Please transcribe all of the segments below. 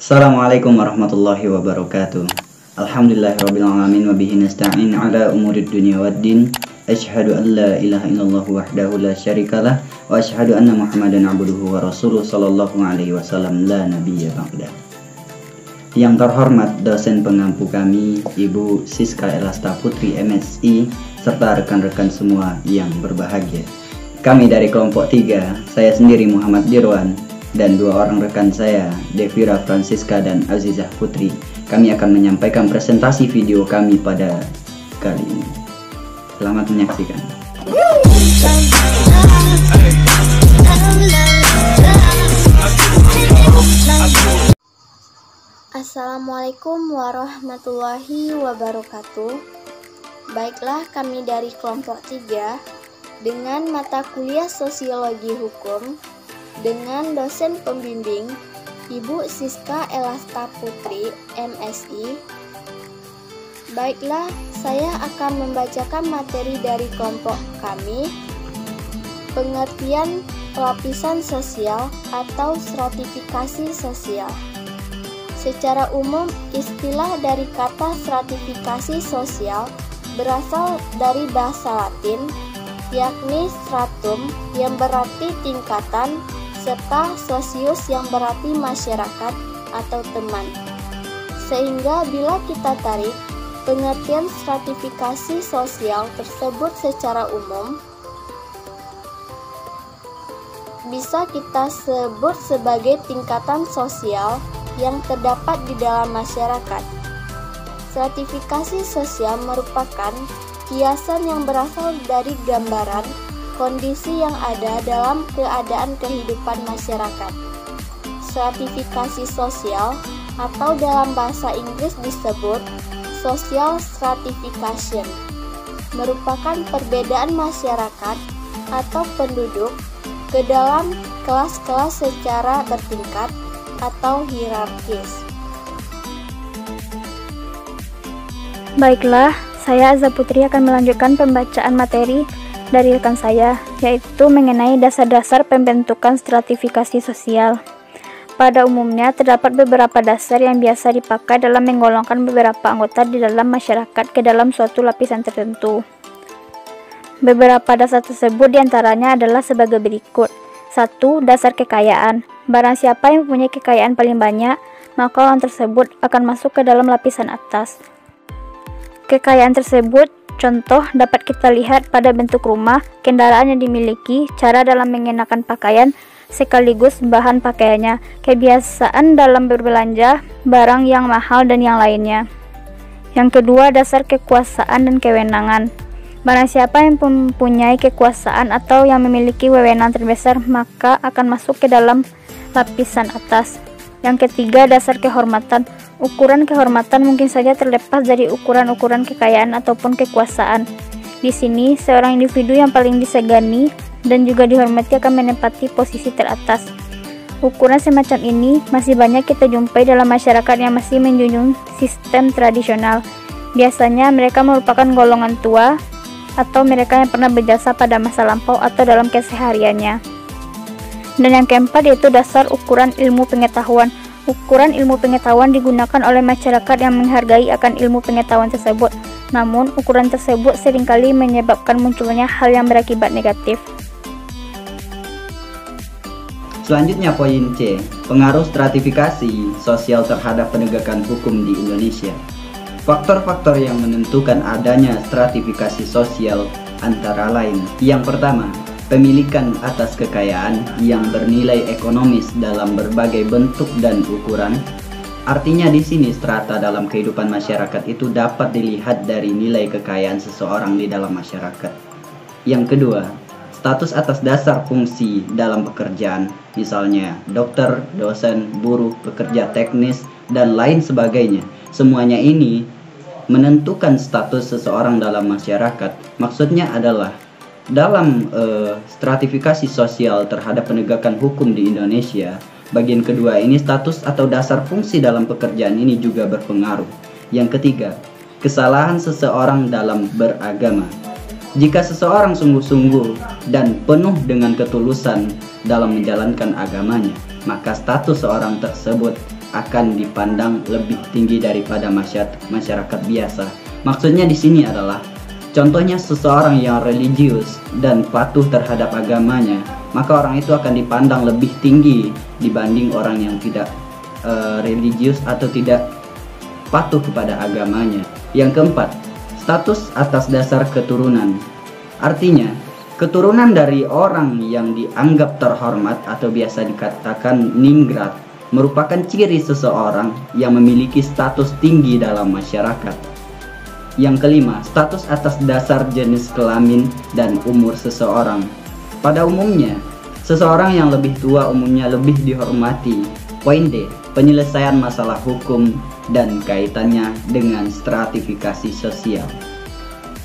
Assalamualaikum warahmatullahi wabarakatuh. Alhamdulillahirabbil alamin wa bihi nasta'in ala umurid dunya waddin. Asyhadu an la ilaha illallah wahdahu la syarikalah wa asyhadu anna Muhammadan abduhu wa rasuluh sallallahu alaihi wasallam la nabiyya ba'da. Yang terhormat dosen pengampu kami, Ibu Siska Elasta Putri MSI, serta rekan-rekan semua yang berbahagia. Kami dari kelompok 3, saya sendiri Muhammad Dirwan, dan 2 orang rekan saya, Devira Francisca dan Azizah Putri. Kami akan menyampaikan presentasi video kami pada kali ini. Selamat menyaksikan. Assalamualaikum warahmatullahi wabarakatuh. Baiklah, kami dari kelompok 3 dengan mata kuliah Sosiologi Hukum dengan dosen pembimbing Ibu Siska Elasta Putri MSI. Baiklah, saya akan membacakan materi dari kelompok kami, pengertian lapisan sosial atau stratifikasi sosial. Secara umum, istilah dari kata stratifikasi sosial berasal dari bahasa Latin, yakni stratum yang berarti tingkatan, serta sosius yang berarti masyarakat atau teman. Sehingga bila kita tarik pengertian stratifikasi sosial tersebut secara umum, bisa kita sebut sebagai tingkatan sosial yang terdapat di dalam masyarakat. Stratifikasi sosial merupakan kiasan yang berasal dari gambaran kondisi yang ada dalam keadaan kehidupan masyarakat. Stratifikasi sosial atau dalam bahasa Inggris disebut social stratification merupakan perbedaan masyarakat atau penduduk ke dalam kelas-kelas secara bertingkat atau hierarkis. Baiklah, saya Azza Putri akan melanjutkan pembacaan materi dari rekan saya, yaitu mengenai dasar-dasar pembentukan stratifikasi sosial. Pada umumnya, terdapat beberapa dasar yang biasa dipakai dalam menggolongkan beberapa anggota di dalam masyarakat ke dalam suatu lapisan tertentu. Beberapa dasar tersebut diantaranya adalah sebagai berikut. 1. Dasar kekayaan. Barang siapa yang mempunyai kekayaan paling banyak, maka orang tersebut akan masuk ke dalam lapisan atas. Kekayaan tersebut contoh dapat kita lihat pada bentuk rumah, kendaraan yang dimiliki, cara dalam mengenakan pakaian, sekaligus bahan pakaiannya, kebiasaan dalam berbelanja, barang yang mahal, dan yang lainnya. Yang kedua, dasar kekuasaan dan kewenangan. Barang siapa yang mempunyai kekuasaan atau yang memiliki wewenang terbesar, maka akan masuk ke dalam lapisan atas. Yang ketiga, dasar kehormatan. Ukuran kehormatan mungkin saja terlepas dari ukuran-ukuran kekayaan ataupun kekuasaan. Di sini, seorang individu yang paling disegani dan juga dihormati akan menempati posisi teratas. Ukuran semacam ini masih banyak kita jumpai dalam masyarakat yang masih menjunjung sistem tradisional. Biasanya mereka merupakan golongan tua atau mereka yang pernah berjasa pada masa lampau atau dalam kesehariannya. Dan yang keempat yaitu dasar ukuran ilmu pengetahuan. Ukuran ilmu pengetahuan digunakan oleh masyarakat yang menghargai akan ilmu pengetahuan tersebut. Namun, ukuran tersebut seringkali menyebabkan munculnya hal yang berakibat negatif. Selanjutnya poin C, pengaruh stratifikasi sosial terhadap penegakan hukum di Indonesia. Faktor-faktor yang menentukan adanya stratifikasi sosial antara lain. Yang pertama, pemilikan atas kekayaan yang bernilai ekonomis dalam berbagai bentuk dan ukuran. Artinya di sini strata dalam kehidupan masyarakat itu dapat dilihat dari nilai kekayaan seseorang di dalam masyarakat. Yang kedua, status atas dasar fungsi dalam pekerjaan, misalnya dokter, dosen, buruh, pekerja teknis, dan lain sebagainya. Semuanya ini menentukan status seseorang dalam masyarakat. Maksudnya adalah dalam stratifikasi sosial terhadap penegakan hukum di Indonesia, Bagian kedua ini, status atau dasar fungsi dalam pekerjaan ini juga berpengaruh. Yang ketiga, kesalahan seseorang dalam beragama. Jika seseorang sungguh-sungguh dan penuh dengan ketulusan dalam menjalankan agamanya, maka status seorang tersebut akan dipandang lebih tinggi daripada masyarakat biasa. Maksudnya di sini adalah, contohnya seseorang yang religius dan patuh terhadap agamanya, maka orang itu akan dipandang lebih tinggi dibanding orang yang tidak religius atau tidak patuh kepada agamanya. Yang keempat, status atas dasar keturunan. Artinya, keturunan dari orang yang dianggap terhormat atau biasa dikatakan ningrat merupakan ciri seseorang yang memiliki status tinggi dalam masyarakat. Yang kelima, status atas dasar jenis kelamin dan umur seseorang. Pada umumnya, seseorang yang lebih tua umumnya lebih dihormati. Poin D, penyelesaian masalah hukum dan kaitannya dengan stratifikasi sosial.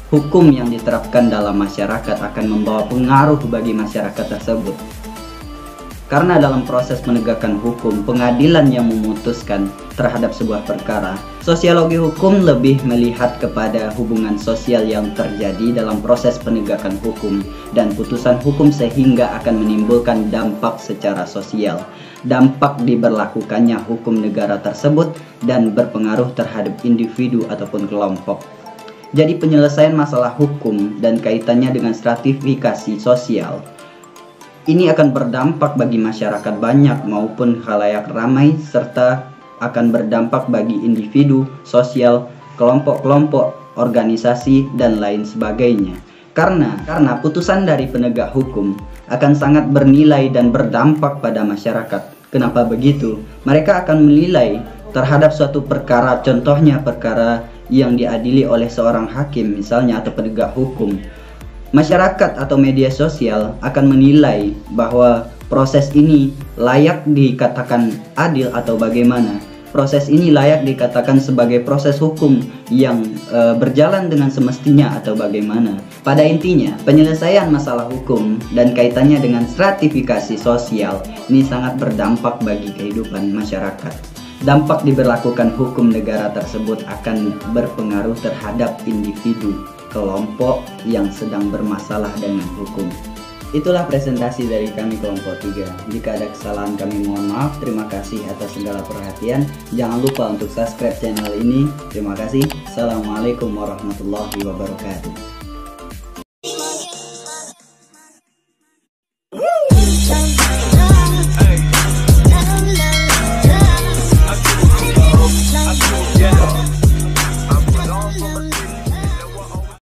Hukum yang diterapkan dalam masyarakat akan membawa pengaruh bagi masyarakat tersebut. Karena dalam proses penegakan hukum, pengadilan yang memutuskan terhadap sebuah perkara, sosiologi hukum lebih melihat kepada hubungan sosial yang terjadi dalam proses penegakan hukum dan putusan hukum sehingga akan menimbulkan dampak secara sosial. Dampak diberlakukannya hukum negara tersebut dan berpengaruh terhadap individu ataupun kelompok. Jadi penyelesaian masalah hukum dan kaitannya dengan stratifikasi sosial ini akan berdampak bagi masyarakat banyak maupun khalayak ramai, serta akan berdampak bagi individu, sosial, kelompok-kelompok, organisasi, dan lain sebagainya. Karena putusan dari penegak hukum akan sangat bernilai dan berdampak pada masyarakat. Kenapa begitu? Mereka akan menilai terhadap suatu perkara, contohnya perkara yang diadili oleh seorang hakim misalnya atau penegak hukum. Masyarakat atau media sosial akan menilai bahwa proses ini layak dikatakan adil atau bagaimana. Proses ini layak dikatakan sebagai proses hukum yang berjalan dengan semestinya atau bagaimana. Pada intinya, penyelesaian masalah hukum dan kaitannya dengan stratifikasi sosial ini sangat berdampak bagi kehidupan masyarakat. Dampak diberlakukan hukum negara tersebut akan berpengaruh terhadap individu, kelompok yang sedang bermasalah dengan hukum. Itulah presentasi dari kami kelompok 3. Jika ada kesalahan kami mohon maaf. Terima kasih atas segala perhatian. Jangan lupa untuk subscribe channel ini. Terima kasih. Assalamualaikum warahmatullahi wabarakatuh.